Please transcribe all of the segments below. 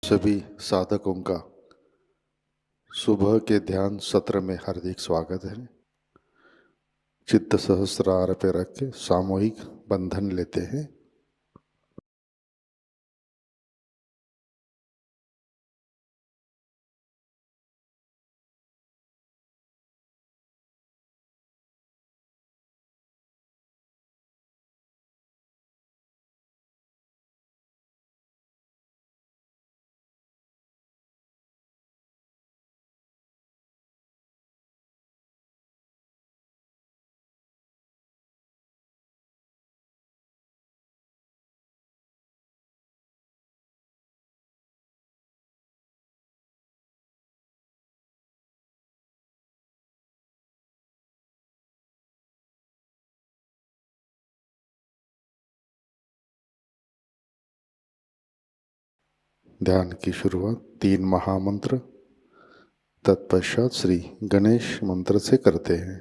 सभी साधकों का सुबह के ध्यान सत्र में हार्दिक स्वागत है। चित्त सहस्रार पे रख के सामूहिक बंधन लेते हैं। ध्यान की शुरुआत 3 महामंत्र तत्पश्चात श्री गणेश मंत्र से करते हैं।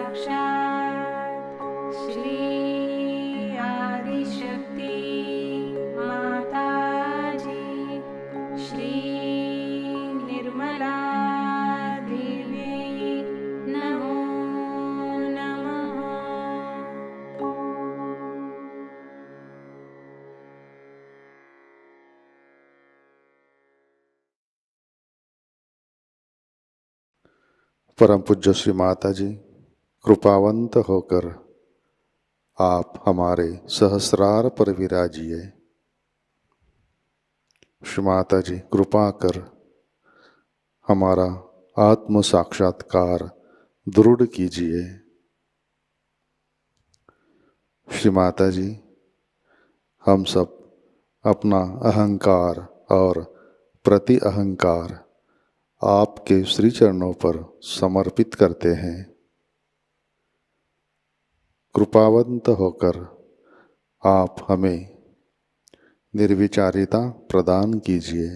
साक्षात् श्री आदिशक्ति माताजी श्री निर्मला देवी नमो नमः। परम पूज्य श्री माता जी, कृपावंत होकर आप हमारे सहस्रार पर विराजिए। श्री माता जी, कृपा कर हमारा आत्म साक्षात्कार दृढ़ कीजिए। श्री माता जी, हम सब अपना अहंकार और प्रति अहंकार आपके श्री चरणों पर समर्पित करते हैं। कृपावंत होकर आप हमें निर्विचारिता प्रदान कीजिए।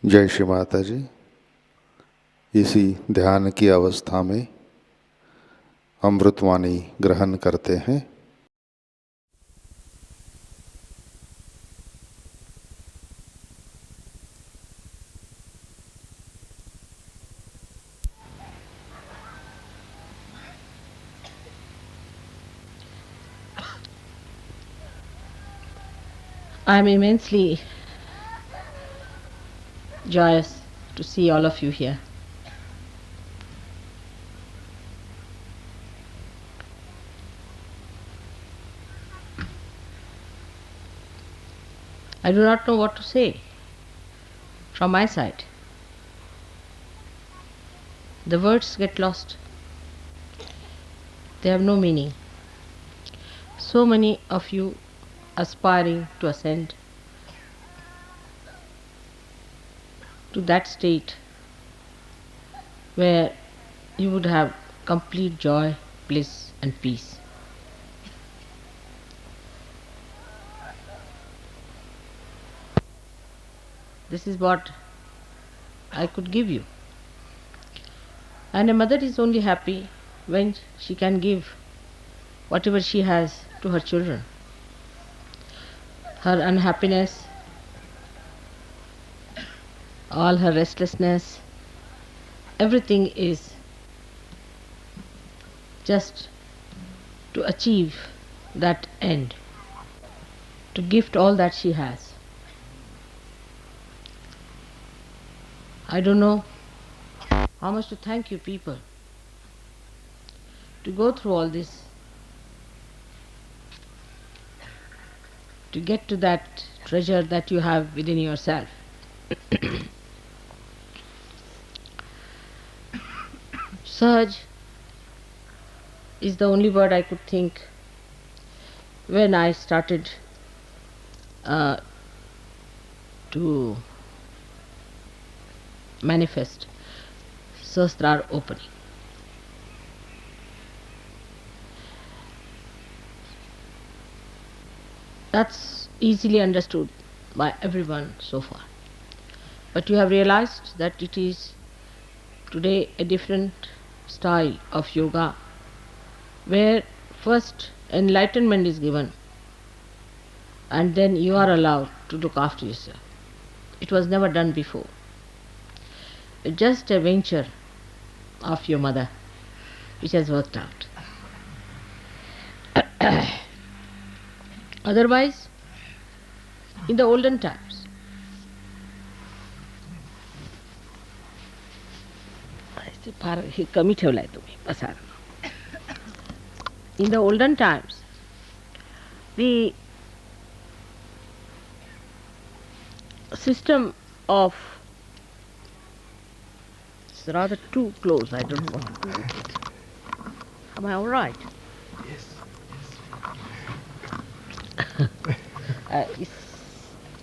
जय श्री माता जी। इसी ध्यान की अवस्था में अमृतवाणी ग्रहण करते हैं। I am immensely joyous to see all of you here. I do not know what to say from my side. The words get lost. They have no meaning. So many of you aspiring to ascend to that state where you would have complete joy, bliss and peace. This is what I could give you. And a mother is only happy when she can give whatever she has to her children. Her unhappiness, all her restlessness, everything is just to achieve that end, to gift all that she has. I don't know how much to thank you people to go through all this, to get to that treasure that you have within yourself. Sahaj is the only word I could think when I started to manifest Sahasrar opening. That's easily understood by everyone so far. But you have realized that it is today a different style of yoga where first enlightenment is given and then you are allowed to look after yourself. It was never done before. It's just a venture of your mother which has worked out. Otherwise, in the olden times, हे कमी ठेवलाय तुम्ही पसार. In the olden times, the system of, it's rather too close, I don't want to. Am I all right? Yes. It's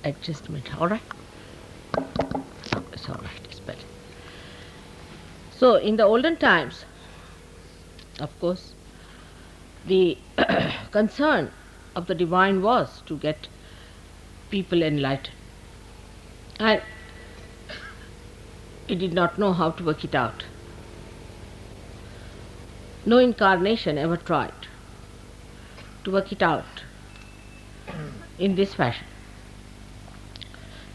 adjustment, all right? It's all right, it's better. So, in the olden times, of course, the concern of the divine was to get people enlightened. And he did not know how to work it out. No incarnation ever tried to work it out in this fashion.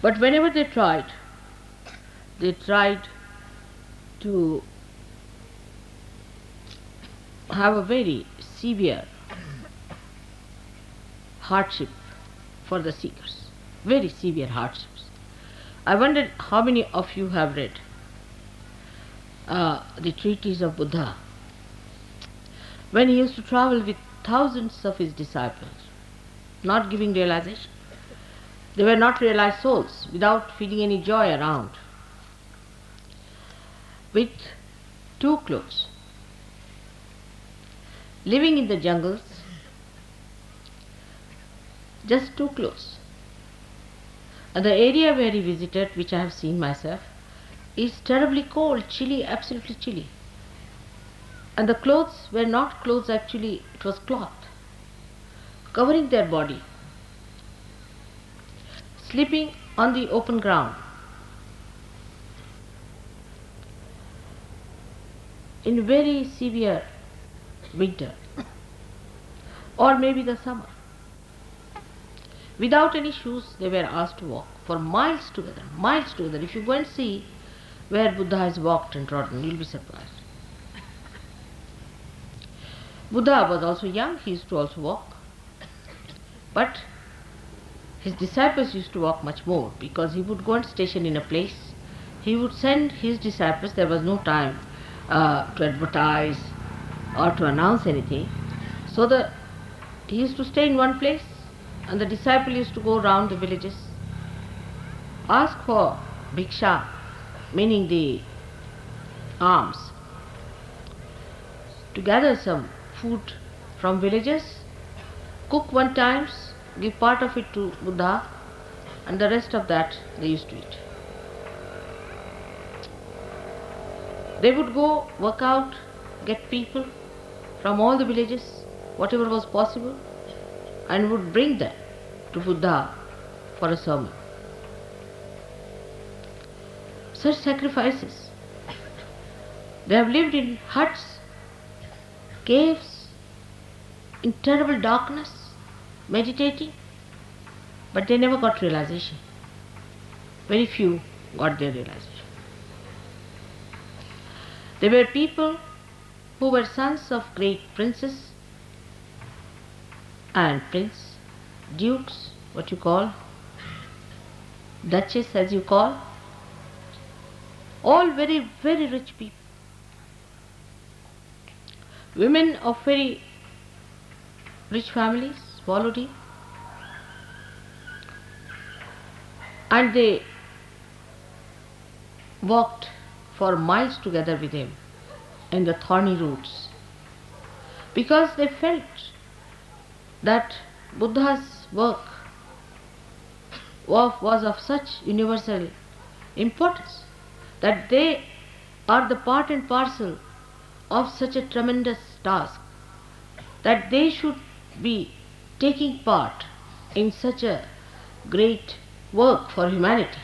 But whenever they tried to have a very severe hardship for the seekers, very severe hardships. I wondered how many of you have read the treatise of Buddha when he used to travel with thousands of his disciples, not giving realization. They were not realized souls, without feeling any joy around, with two clothes, living in the jungles, just two clothes. And the area where he visited, which I have seen myself, is terribly cold, chilly, absolutely chilly. And the clothes were not clothes actually, it was cloth, covering their body, sleeping on the open ground. In very severe winter, or maybe the summer. Without any shoes, they were asked to walk for miles together, miles together. If you go and see where Buddha has walked and trodden, you'll be surprised. Buddha was also young, he used to also walk. But his disciples used to walk much more, because he would go and station in a place. He would send his disciples, there was no time to advertise or to announce anything. So he used to stay in one place, and the disciple used to go around the villages, ask for bhiksha, meaning the alms, to gather some food from villages, cook one times, give part of it to Buddha, and the rest of that they used to eat. They would go work out, get people from all the villages, whatever was possible, and would bring them to Buddha for a sermon. such sacrifices. They have lived in huts, caves, in terrible darkness, meditating, but they never got realization. Very few got their realization. They were people who were sons of great princes and prince, dukes, what you call, duchess as you call, all very, very rich people. Women of very rich families followed him, and they walked for miles together with him in the thorny routes, because they felt that Buddha's work was of such universal importance, that they are the part and parcel of such a tremendous task, that they should be taking part in such a great work for humanity.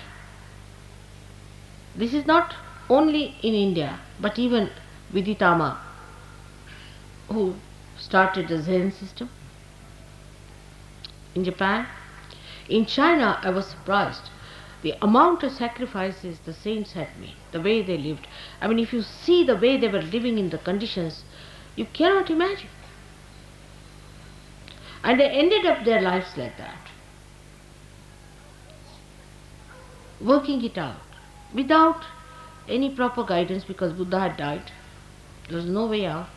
This is not only in India, but even Viditama, who started the Zen system in Japan. In China, I was surprised the amount of sacrifices the saints had made, the way they lived. I mean, if you see the way they were living in the conditions, you cannot imagine. And they ended up their lives like that, working it out without any proper guidance, because Buddha had died. There was no way out.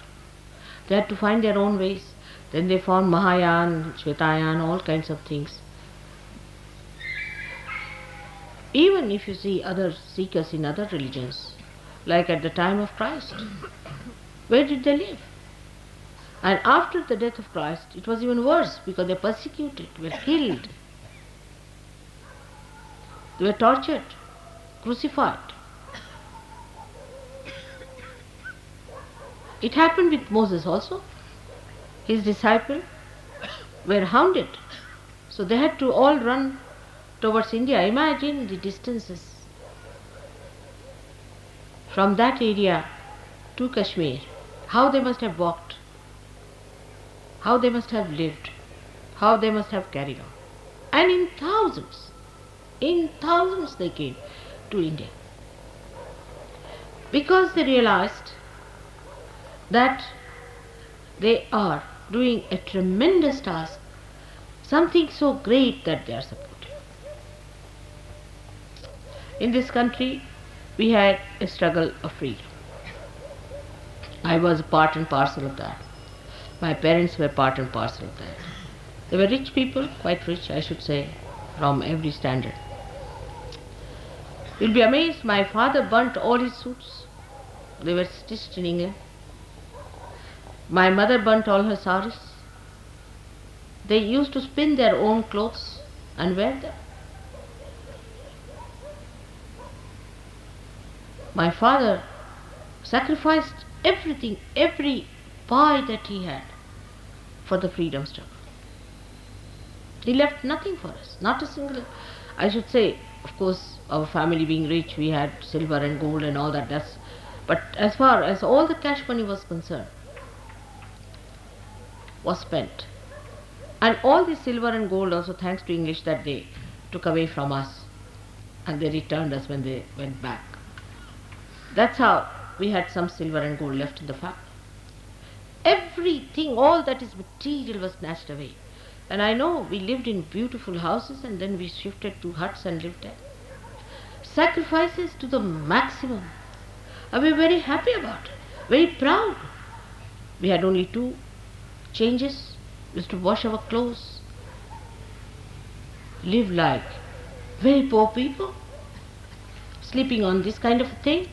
They had to find their own ways. Then they found Mahayana, Shvetayana, all kinds of things. Even if you see other seekers in other religions, like at the time of Christ, where did they live? And after the death of Christ, it was even worse, because they were persecuted, were killed, they were tortured, crucified. It happened with Moses also. His disciples were hounded, so they had to all run towards India. Imagine the distances from that area to Kashmir, how they must have walked, how they must have lived, how they must have carried on. And in thousands they came to India, because they realized that they are doing a tremendous task, something so great that they are supporting. In this country, we had a struggle of freedom. I was part and parcel of that. My parents were part and parcel of that. They were rich people, quite rich, I should say, from every standard. You'll be amazed, my father burnt all his suits. They were stitched in England. My mother burnt all her saris. They used to spin their own clothes and wear them. My father sacrificed everything, every pie that he had, for the freedom struggle. He left nothing for us, not a single. I should say, of course, our family being rich, we had silver and gold and all that. But as far as all the cash money was concerned, was spent. And all the silver and gold also, thanks to English, that they took away from us, and they returned us when they went back. That's how we had some silver and gold left in the family. Everything, all that is material, was snatched away. And I know we lived in beautiful houses, and then we shifted to huts and lived there. Sacrifices to the maximum. And we were very happy about it, very proud. We had only 2 changes. We used to wash our clothes, live like very poor people, sleeping on this kind of a thing.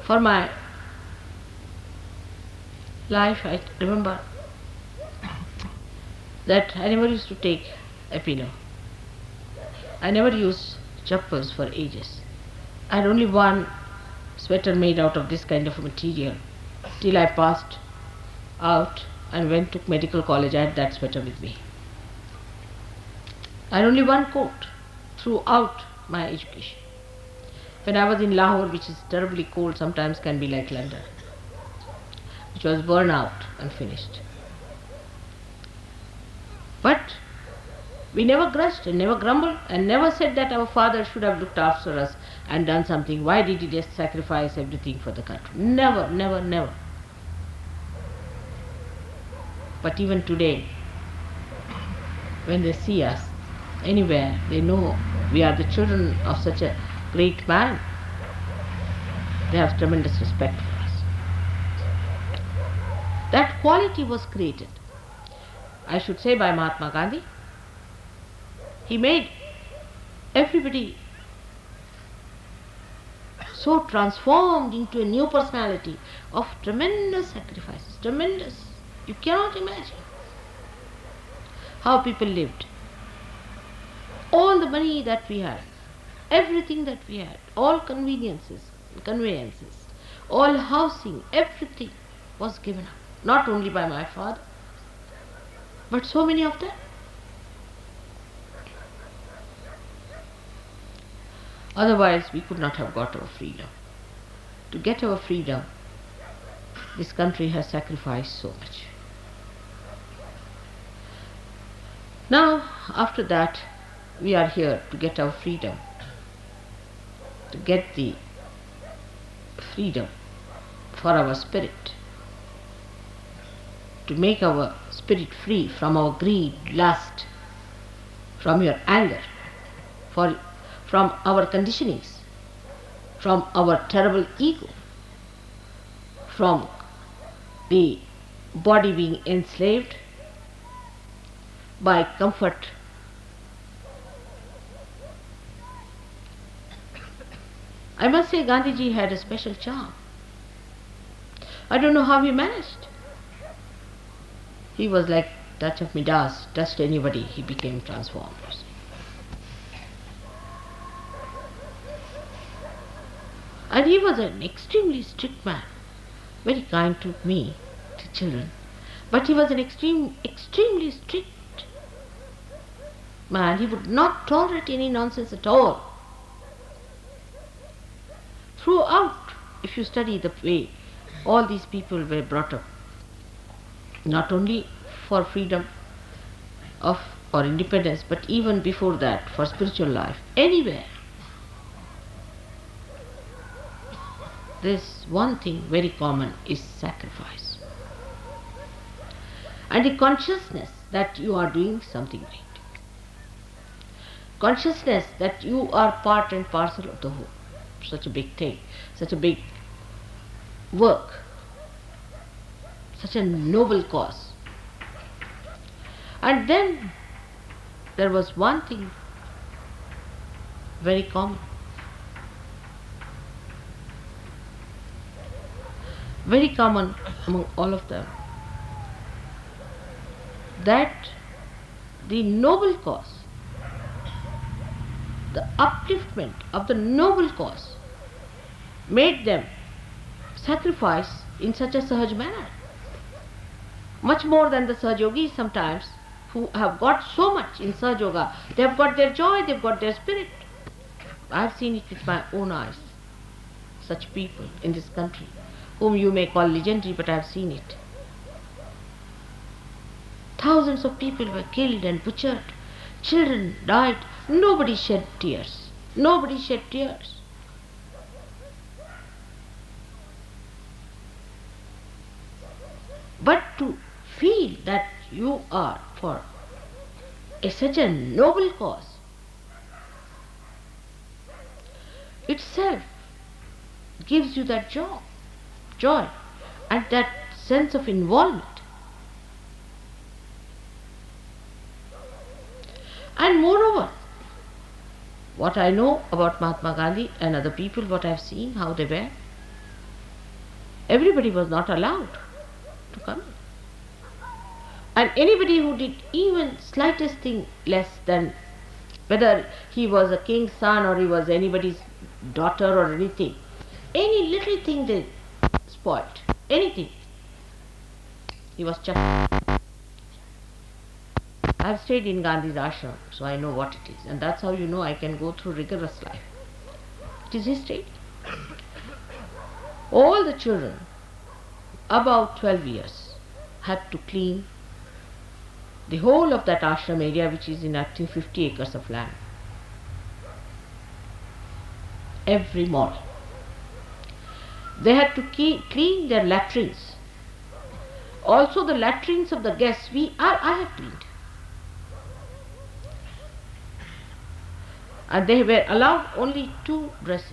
For my life, I remember that I never used to take a pillow. I never used chappals for ages. I had only one sweater made out of this kind of material till I passed out and went to medical college. I had that sweater with me. I had only one coat throughout my education. When I was in Lahore, which is terribly cold, sometimes can be like London, which was burned out and finished. But we never grudged and never grumbled and never said that our father should have looked after us and done something. Why did he just sacrifice everything for the country? Never, never, never. But even today, when they see us anywhere, they know we are the children of such a great man. They have tremendous respect for us. That quality was created, I should say, by Mahatma Gandhi. He made everybody so transformed into a new personality of tremendous sacrifices, tremendous. You cannot imagine how people lived. All the money that we had, everything that we had, all conveniences, conveyances, all housing, everything was given up. Not only by my father, but so many of them. Otherwise, we could not have got our freedom. To get our freedom, this country has sacrificed so much. Now, after that, we are here to get our freedom, to get the freedom for our spirit, to make our spirit free from our greed, lust, from your anger, from our conditionings, from our terrible ego, from the body being enslaved by comfort. I must say Gandhiji had a special charm. I don't know how he managed. He was like touch of Midas, touched anybody, he became transformed. And he was an extremely strict man, very kind to me, to children. But he was an extremely strict man. He would not tolerate any nonsense at all. Throughout, if you study the way all these people were brought up, not only for freedom of or independence, but even before that, for spiritual life, anywhere, this one thing very common is sacrifice. And the consciousness that you are doing something right. Consciousness that you are part and parcel of the whole. Such a big thing, such a big work, such a noble cause. And then there was one thing very common. Very common among all of them, that the noble cause, the upliftment of the noble cause, made them sacrifice in such a Sahaj manner. Much more than the Sahaja Yogis sometimes, who have got so much in Sahaja Yoga. They have got their joy, they have got their spirit. I have seen it with my own eyes. Such people in this country, whom you may call legendary, but I have seen it. Thousands of people were killed and butchered. Children died. Nobody shed tears. Nobody shed tears. But to feel that you are for such a noble cause, itself gives you that joy and that sense of involvement. And moreover, what I know about Mahatma Gandhi and other people, what I have seen, how they were, everybody was not allowed to come in. And anybody who did even slightest thing less than, whether he was a king's son or he was anybody's daughter or anything, any little thing they spoiled, anything, he was chucked. I have stayed in Gandhi's ashram, so I know what it is. And that's how you know I can go through rigorous life. It is his stadium. All the children about 12 years had to clean the whole of that ashram area, which is in actually 50 acres of land, every morning. They had to clean their latrines. Also the latrines of the guests, I have cleaned. And they were allowed only 2 dresses.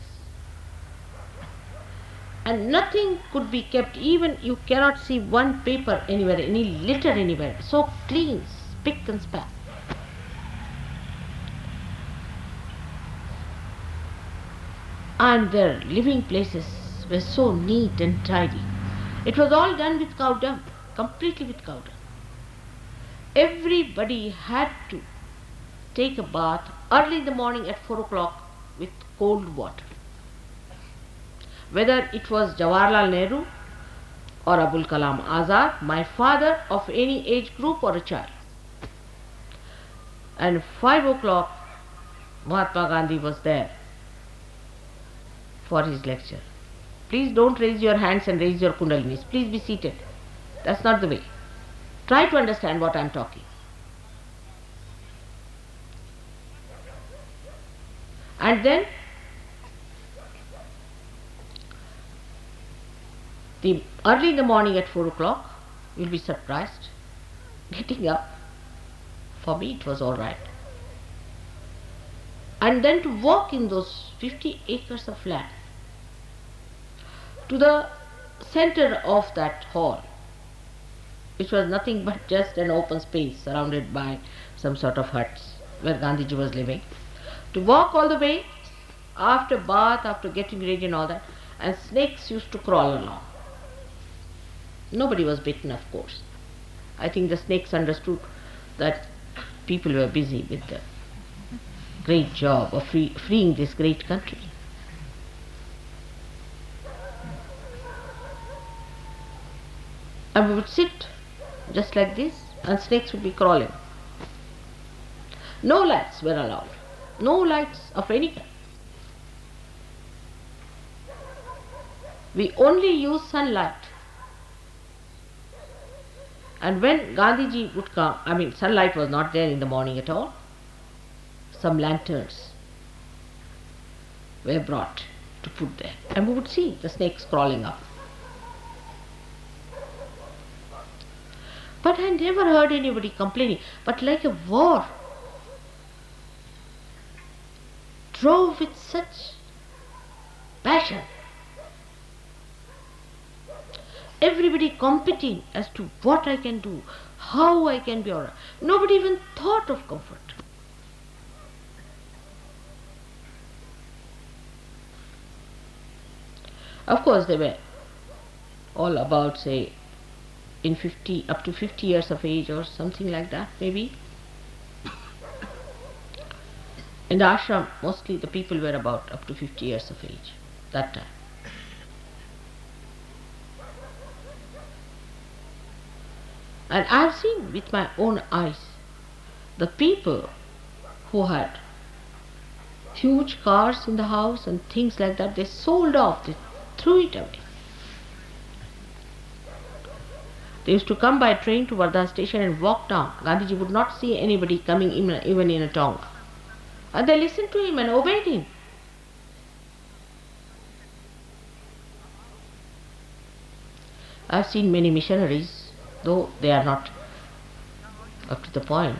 And nothing could be kept, even you cannot see one paper anywhere, any litter anywhere. So clean, spick and span. And their living places were so neat and tidy. It was all done with cow dung, completely with cow dung. Everybody had to take a bath early in the morning at 4 o'clock with cold water. Whether it was Jawaharlal Nehru or Abul Kalam Azad, my father, of any age group or a child. And 5 o'clock, Mahatma Gandhi was there for his lecture. Please don't raise your hands and raise your kundalinis. Please be seated. That's not the way. Try to understand what I am talking. And then early in the morning at 4 o'clock, you'll be surprised. Getting up, for me it was all right. And then to walk in those 50 acres of land to the center of that hall, which was nothing but just an open space surrounded by some sort of huts where Gandhiji was living. To walk all the way, after bath, after getting ready and all that, and snakes used to crawl along. Nobody was bitten, of course. I think the snakes understood that people were busy with the great job of freeing this great country. And we would sit just like this, and snakes would be crawling. No lights were allowed. No lights of any kind. We only used sunlight. And when Gandhiji would come, sunlight was not there in the morning at all. Some lanterns were brought to put there, and we would see the snakes crawling up. But I never heard anybody complaining. But like a war, drove with such passion. Everybody competing as to what I can do, how I can be alright. Nobody even thought of comfort. Of course, they were all about, say, up to 50 years of age or something like that, maybe. In the ashram, mostly the people were about up to 50 years of age that time. And I have seen with my own eyes the people who had huge cars in the house and things like that, they sold off, they threw it away. They used to come by train to Wardha station and walk down. Gandhiji would not see anybody coming even in a tonga. And they listened to him and obeyed him. I have seen many missionaries, though they are not up to the point,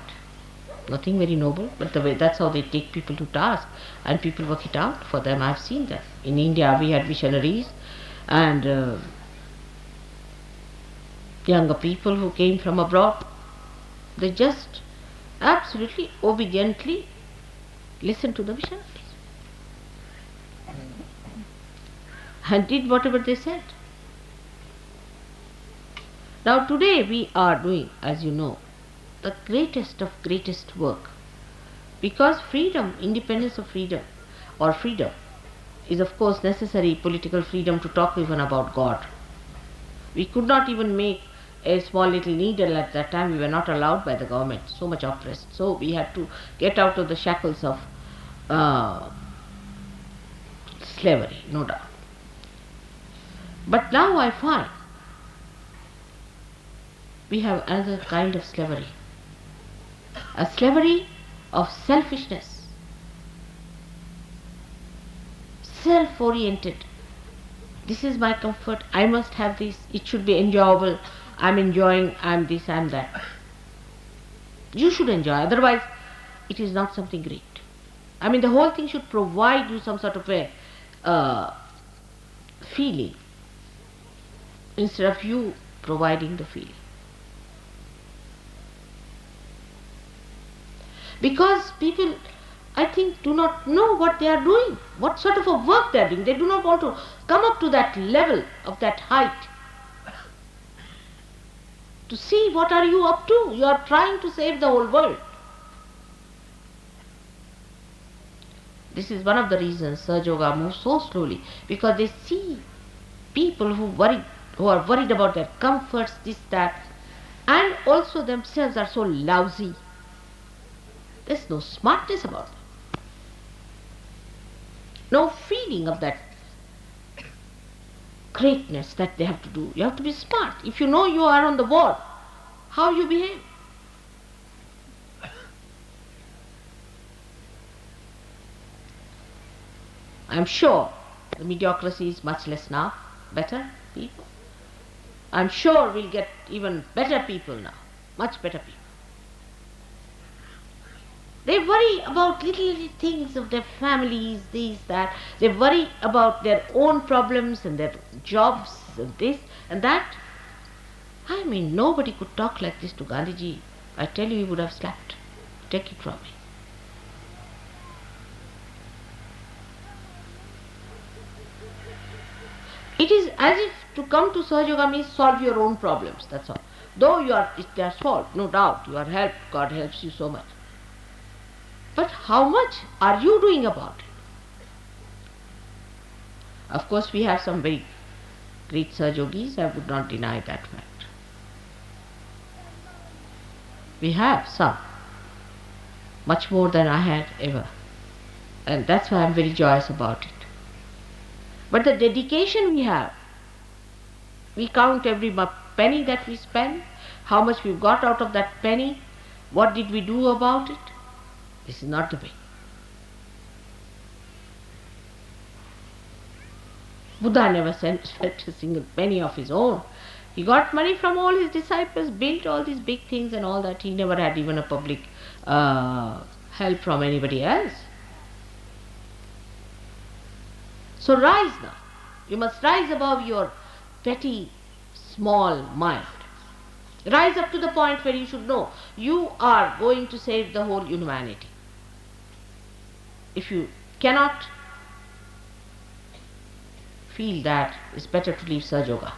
nothing very noble, but that's how they take people to task, and people work it out for them. I have seen that. In India we had missionaries and younger people who came from abroad. They just absolutely obediently listened to the missionaries and did whatever they said. Now today we are doing, as you know, the greatest of greatest work, because freedom, independence of freedom, or freedom, is of course necessary, political freedom to talk even about God. We could not even make a small little needle at that time. We were not allowed by the government, so much oppressed. So we had to get out of the shackles of slavery, no doubt. But now I find we have another kind of slavery, a slavery of selfishness, self-oriented. This is my comfort, I must have this, it should be enjoyable, I'm enjoying, I'm this, I'm that. You should enjoy, otherwise it is not something great. I mean, the whole thing should provide you some sort of a feeling instead of you providing the feeling. Because people, I think, do not know what they are doing, what sort of a work they are doing. They do not want to come up to that level of that height to see what are you up to. You are trying to save the whole world. This is one of the reasons Sahaja Yoga moves so slowly, because they see people who are worried about their comforts, this, that, and also themselves are so lousy. There's no smartness about them. No feeling of that greatness that they have to do. You have to be smart. If you know you are on the wall, how you behave. I'm sure the mediocrity is much less now, better people. I'm sure we'll get even better people now, much better people. They worry about little things of their families, this, that. They worry about their own problems and their jobs and this and that. I mean, nobody could talk like this to Gandhiji. I tell you, he would have slapped. Take it from me. It is as if to come to Sahaja Yoga means solve your own problems, that's all. Though they are solved, no doubt, you are helped, God helps you so much. But how much are you doing about it? Of course, we have some very great Sahaja Yogis, I would not deny that fact. We have some, much more than I had ever. And that's why I'm very joyous about it. But the dedication we have, we count every penny that we spend, how much we've got out of that penny, what did we do about it? This is not the way. Buddha never spent a single penny of his own. He got money from all his disciples, built all these big things and all that. He never had even a public help from anybody else. So rise now. You must rise above your petty, small mind. Rise up to the point where you should know you are going to save the whole humanity. If you cannot feel that, it's better to leave Sahaja Yoga.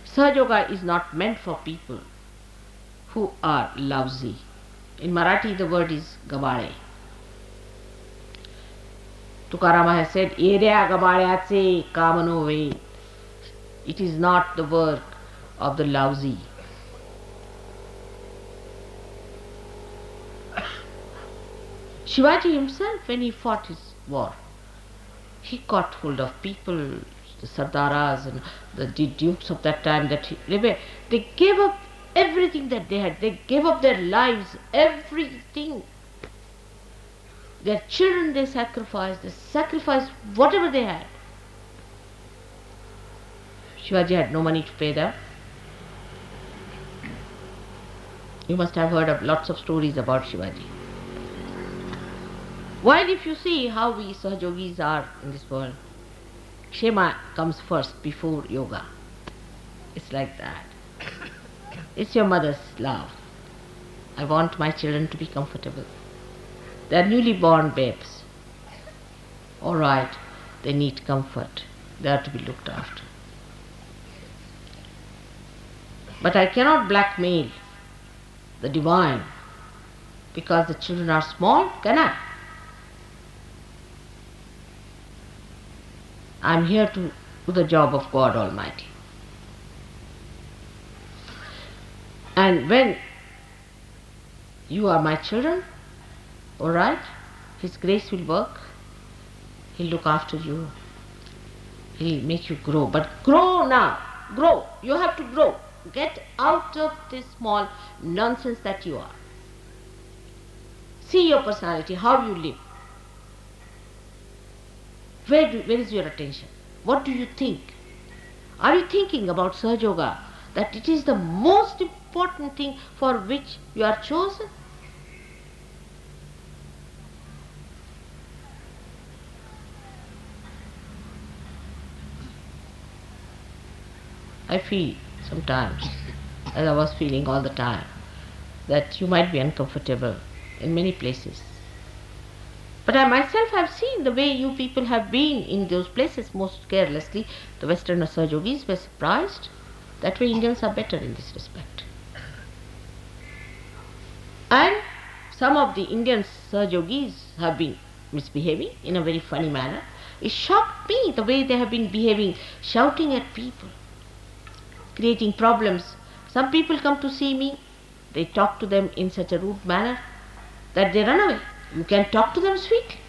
Sahaja Yoga is not meant for people who are lousy. In Marathi the word is gabale. Tukarama has said, Erea gabalyatse kamano ve. It is not the work of the lousy. Shivaji himself, when he fought his war, he caught hold of people, the Sardaras and the dukes of that time, they gave up everything that they had. They gave up their lives, everything. Their children they sacrificed whatever they had. Shivaji had no money to pay them. You must have heard of lots of stories about Shivaji. While if you see how we Sahaja Yogis are in this world, Kshema comes first before yoga. It's like that. It's your mother's love. I want my children to be comfortable. They are newly born babes. All right, they need comfort. They are to be looked after. But I cannot blackmail the divine because the children are small, can I? I am here to do the job of God Almighty. And when you are my children, all right, His grace will work. He'll look after you. He'll make you grow. But grow now. Grow. You have to grow. Get out of this small nonsense that you are. See your personality, how you live. Where is your attention? What do you think? Are you thinking about Sahaja Yoga, that it is the most important thing for which you are chosen? I feel sometimes, as I was feeling all the time, that you might be uncomfortable in many places. But I myself have seen the way you people have been in those places most carelessly. The Western Sahaja Yogis were surprised. That way Indians are better in this respect. And some of the Indian Sahaja Yogis have been misbehaving in a very funny manner. It shocked me the way they have been behaving, shouting at people, creating problems. Some people come to see me, they talk to them in such a rude manner that they run away. You can talk to them sweetly.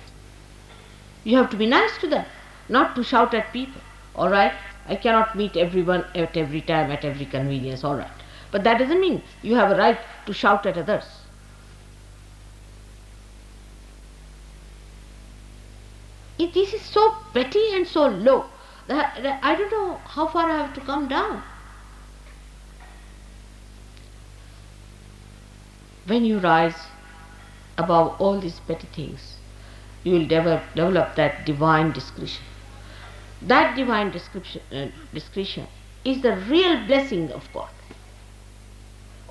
You have to be nice to them, not to shout at people. All right, I cannot meet everyone at every time, at every convenience, all right. But that doesn't mean you have a right to shout at others. This is so petty and so low that I don't know how far I have to come down. When you rise above all these petty things, you will develop that divine discretion. That divine discretion is the real blessing of God.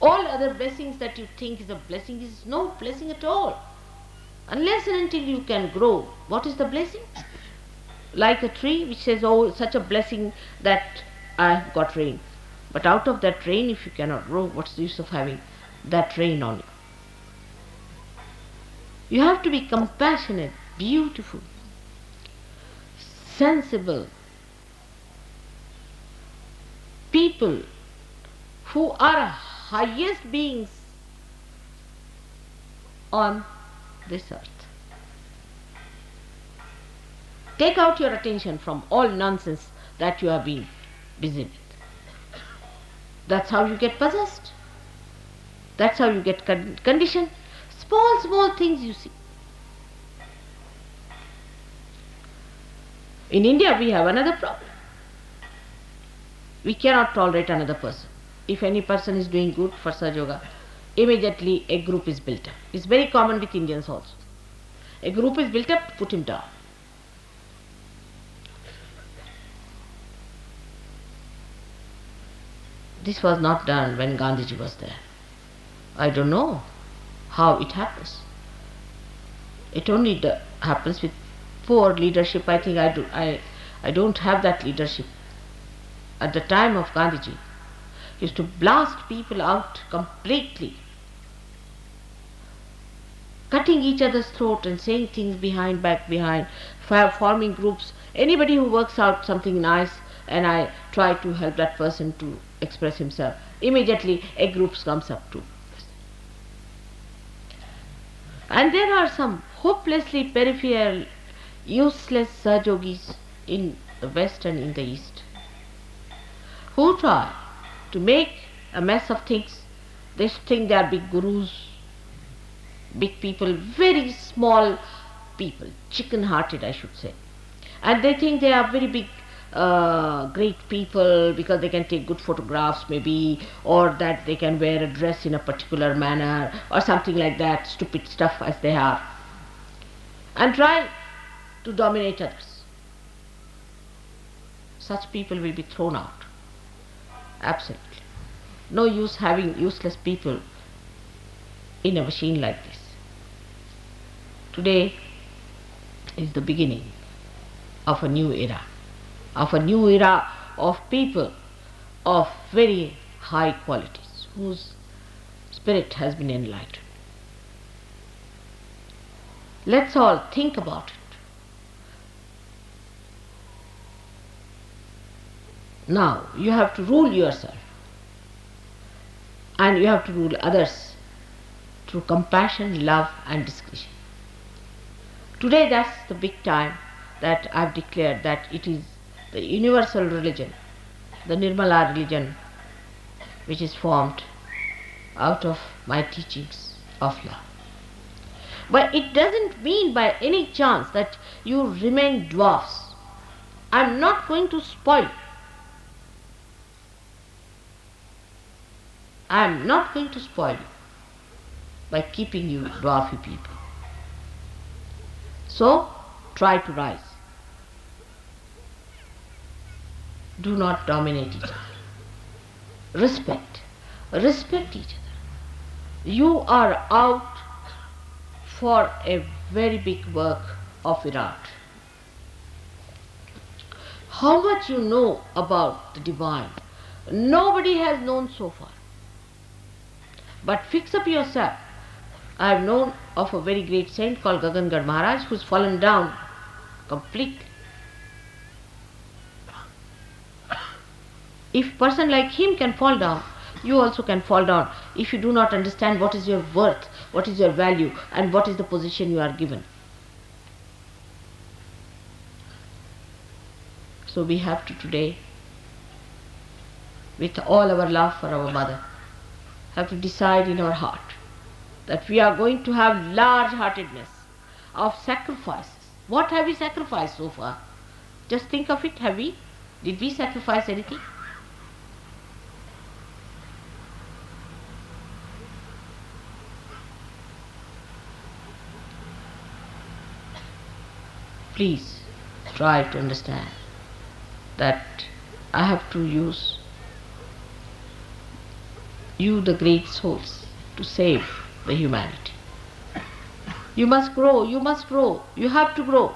All other blessings that you think is a blessing is no blessing at all. Unless and until you can grow, what is the blessing? Like a tree which says, oh, such a blessing that I have got rain. But out of that rain, if you cannot grow, what's the use of having that rain on you? You have to be compassionate, beautiful, sensible people who are highest beings on this earth. Take out your attention from all nonsense that you have been busy with. That's how you get possessed. That's how you get conditioned. Small things you see. In India we have another problem. We cannot tolerate another person. If any person is doing good for Sahaja Yoga, immediately a group is built up. It's very common with Indians also. A group is built up to put him down. This was not done when Gandhiji was there. I don't know how it happens. It only happens with poor leadership. I think I don't have that leadership. At the time of Gandhiji, he used to blast people out completely, cutting each other's throat and saying things back behind, forming groups. Anybody who works out something nice and I try to help that person to express himself, immediately a group comes up too. And there are some hopelessly peripheral, useless Sahaja Yogis in the West and in the East who try to make a mess of things. They think they are big gurus, big people, very small people, chicken-hearted I should say. And they think they are very big, great people because they can take good photographs maybe, or that they can wear a dress in a particular manner or something like that, stupid stuff as they are, and try to dominate others. Such people will be thrown out. Absolutely. No use having useless people in a machine like this. Today is the beginning of a new era, of people of very high qualities, whose spirit has been enlightened. Let's all think about it. Now you have to rule yourself and you have to rule others through compassion, love and discretion. Today that's the big time that I've declared that it is the universal religion, the Nirmala religion, which is formed out of my teachings of love. But it doesn't mean by any chance that you remain dwarfs. I'm not going to spoil. I'm not going to spoil you by keeping you dwarfy people. So, try to rise. Do not dominate each other. Respect. Respect each other. You are out for a very big work of Virat. How much you know about the divine, nobody has known so far. But fix up yourself. I have known of a very great saint called Gagangad Maharaj who's fallen down completely. If a person like him can fall down, you also can fall down if you do not understand what is your worth, what is your value, and what is the position you are given. So we have to today, with all our love for our mother, have to decide in our heart that we are going to have large-heartedness of sacrifices. What have we sacrificed so far? Just think of it, have we? Did we sacrifice anything? Please try to understand that I have to use you, the great souls, to save the humanity. You must grow, you must grow, you have to grow.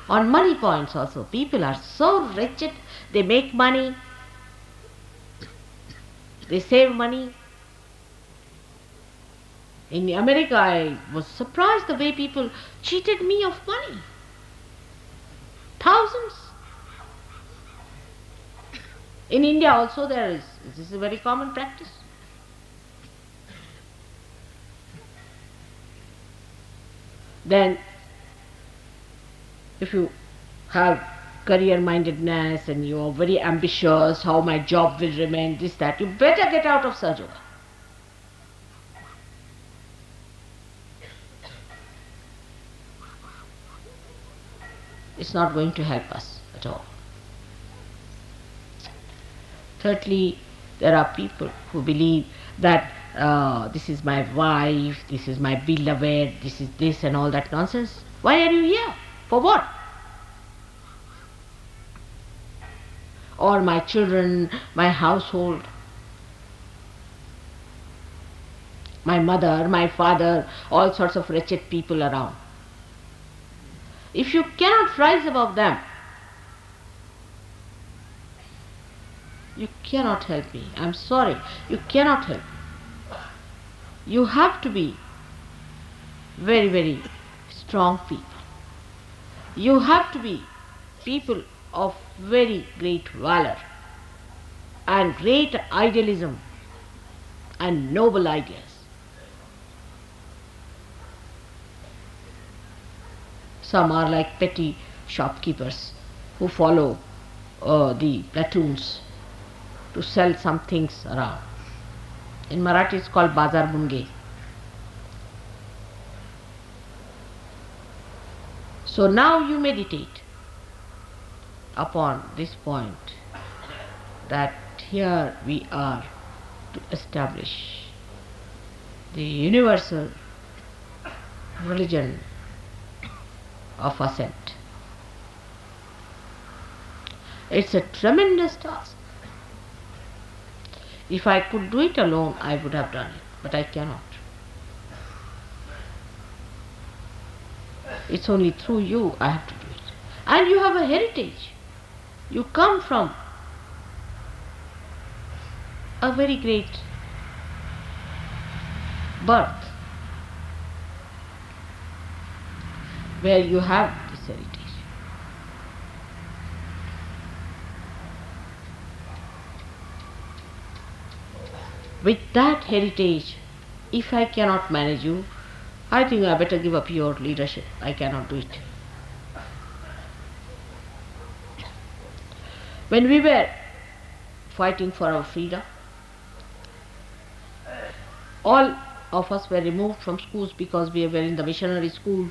On money points also, people are so wretched, they make money, they save money. In America, I was surprised the way people cheated me of money. Thousands. In India also this is a very common practice. Then, if you have career-mindedness and you are very ambitious, how my job will remain, this, that, you better get out of Sahaja Yoga. It's not going to help us at all. Thirdly, there are people who believe that this is my wife, this is my beloved, this is this and all that nonsense. Why are you here? For what? Or my children, my household, my mother, my father, all sorts of wretched people around. If you cannot rise above them, you cannot help me. I'm sorry, you cannot help me. You have to be very, very strong people. You have to be people of very great valor and great idealism and noble ideas. Some are like petty shopkeepers who follow the platoons to sell some things around. In Marathi it's called Bazar Bunge. So now you meditate upon this point that here we are to establish the universal religion of ascent. It's a tremendous task. If I could do it alone, I would have done it, but I cannot. It's only through you I have to do it. And you have a heritage. You come from a very great birth where you have this heritage. With that heritage, if I cannot manage you, I think I better give up your leadership. I cannot do it. When we were fighting for our freedom, all of us were removed from schools because we were in the missionary school,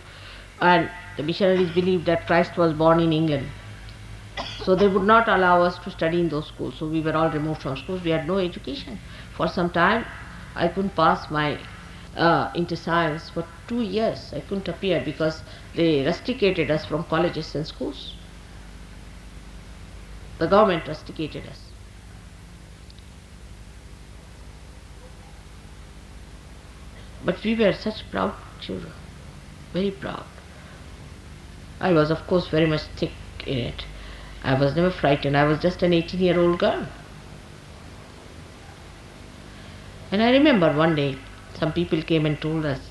and the missionaries believed that Christ was born in England. So they would not allow us to study in those schools. So we were all removed from schools. We had no education. For some time, I couldn't pass my inter science for 2 years. I couldn't appear because they rusticated us from colleges and schools. The government rusticated us. But we were such proud children, very proud. I was, of course, very much thick in it. I was never frightened. I was just an 18-year-old girl. And I remember one day, some people came and told us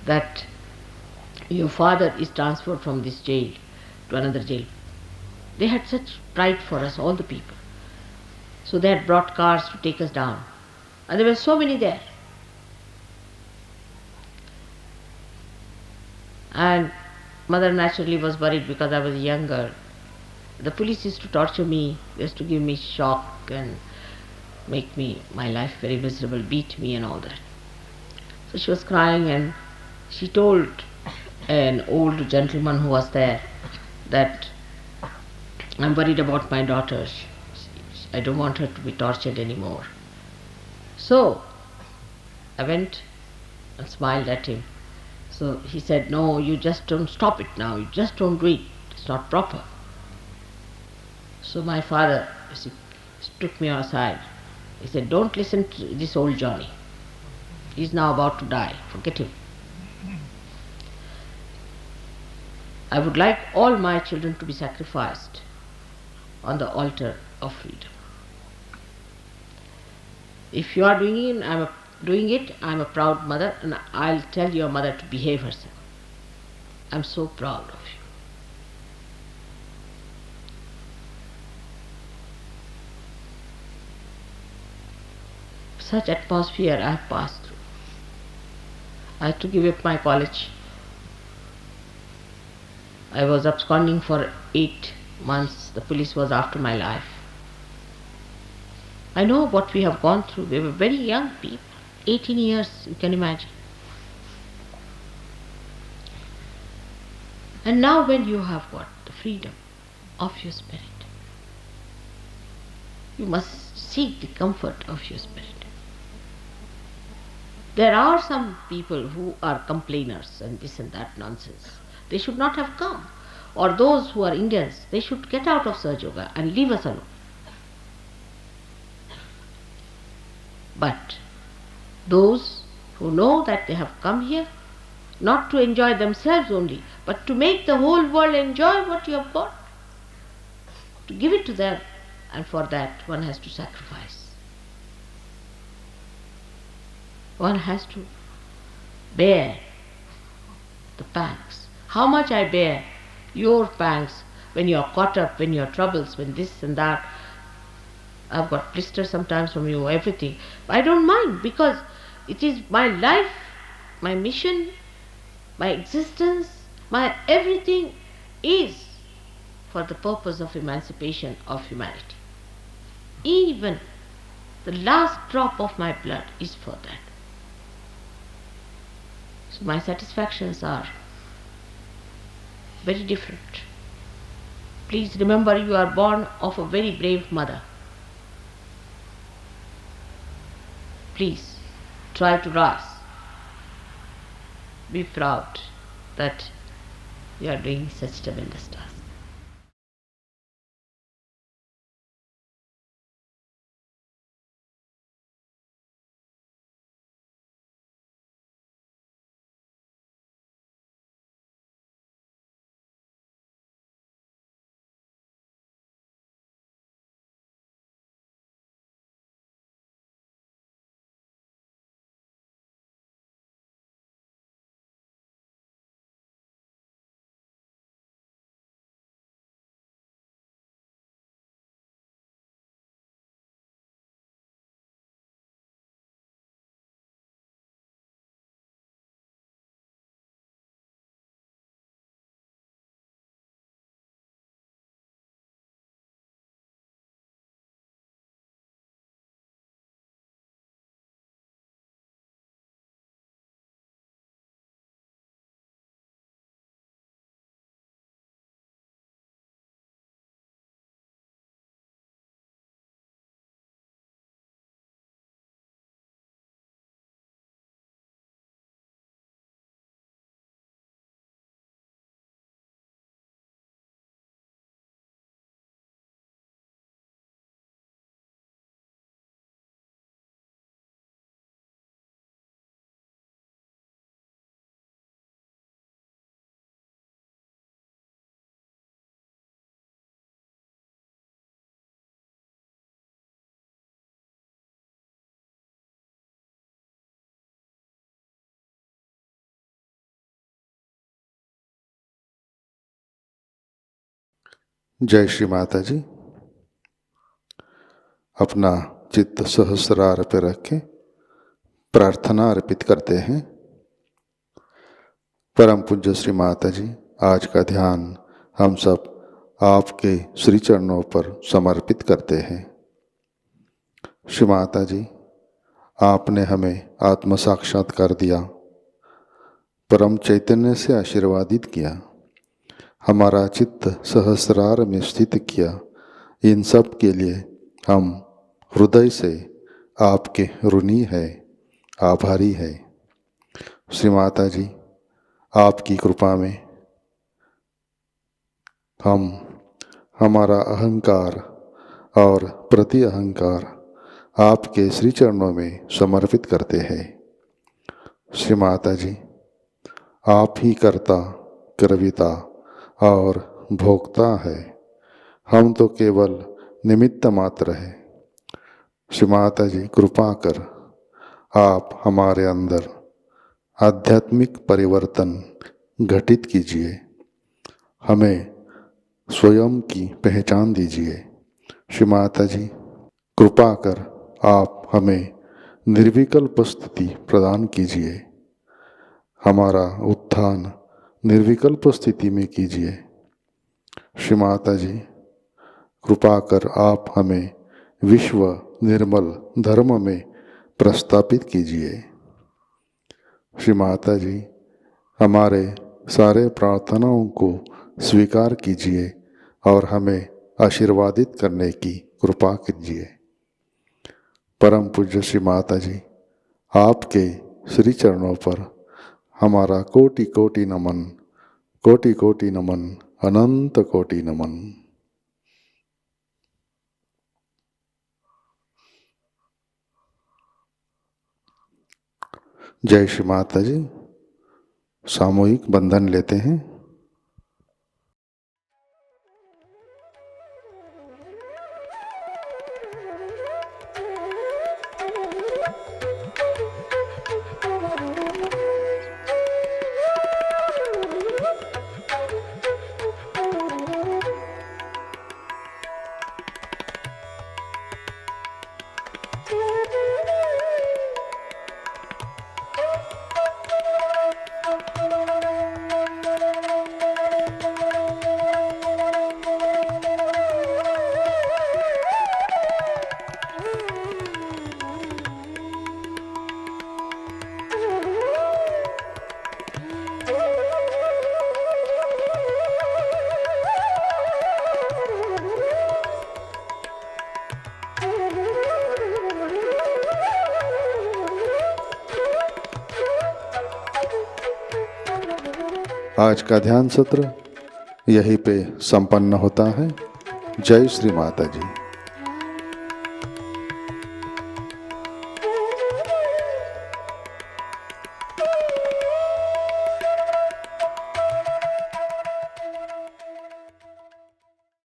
that your father is transferred from this jail to another jail. They had such pride for us, all the people. So they had brought cars to take us down. And there were so many there. And mother naturally was worried because I was a young girl. The police used to torture me, used to give me shock and make my life very miserable, beat me and all that. So she was crying and she told an old gentleman who was there that I'm worried about my daughter. I don't want her to be tortured anymore. So I went and smiled at him. So he said, no, you just don't stop it now. You just don't do it. It's not proper. So my father took me aside. He said, don't listen to this old Johnny. He's now about to die. Forget him. I would like all my children to be sacrificed on the altar of freedom. If you are doing it, I'm a proud mother, and I'll tell your mother to behave herself. I'm so proud of you. Such atmosphere I have passed through. I had to give up my college. I was absconding for 8 months. The police was after my life. I know what we have gone through. We were very young people. 18 years, you can imagine. And now when you have got the freedom of your spirit, you must seek the comfort of your spirit. There are some people who are complainers and this and that nonsense. They should not have come. Or those who are Indians, they should get out of Sahaja Yoga and leave us alone. But those who know that they have come here not to enjoy themselves only, but to make the whole world enjoy what you have got, to give it to them, and for that one has to sacrifice. One has to bear the pangs. How much I bear your pangs when you are caught up, when your troubles, when this and that. I've got blisters sometimes from you, everything. I don't mind because it is my life, my mission, my existence, my everything is for the purpose of emancipation of humanity. Even the last drop of my blood is for that. So my satisfactions are very different. Please remember, you are born of a very brave mother. Please try to rise. Be proud that you are doing such tremendous task. जय श्री माता जी। अपना चित्त सहस्रार पे रखें, प्रार्थना अर्पित करते हैं। परम पूज्य श्री माता जी, आज का ध्यान हम सब आपके श्री चरणों पर समर्पित करते हैं। श्री माता जी, आपने हमें आत्म साक्षात्कार दिया, परम चैतन्य से आशीर्वादित किया, हमारा चित्त सहस्रार में स्थित किया। इन सब के लिए हम हृदय से आपके ऋणी है, आभारी है। श्री माता जी, आपकी कृपा में हम हमारा अहंकार और प्रति अहंकार आपके श्री चरणों में समर्पित करते हैं। श्री माता जी, आप ही कर्ता, कर्विता और भोक्ता है, हम तो केवल निमित्त मात्र है। श्री माता जी, कृपा कर आप हमारे अंदर आध्यात्मिक परिवर्तन घटित कीजिए, हमें स्वयं की पहचान दीजिए। श्री माता जी, कृपा कर आप हमें निर्विकल्प स्थिति प्रदान कीजिए, हमारा उत्थान निर्विकल्प स्थिति में कीजिए। श्री माता जी, कृपा कर आप हमें विश्व निर्मल धर्म में प्रस्थापित कीजिए। श्री माता जी, हमारे सारे प्रार्थनाओं को स्वीकार कीजिए और हमें आशीर्वादित करने की कृपा कीजिए। परम पूज्य श्री माता जी, आपके श्री चरणों पर हमारा कोटि कोटि नमन, कोटि कोटि नमन, अनंत कोटि नमन। जय श्री माता जी। सामूहिक बंधन लेते हैं। आज का ध्यान सत्र यहीं पे संपन्न होता है। जय श्री माता जी।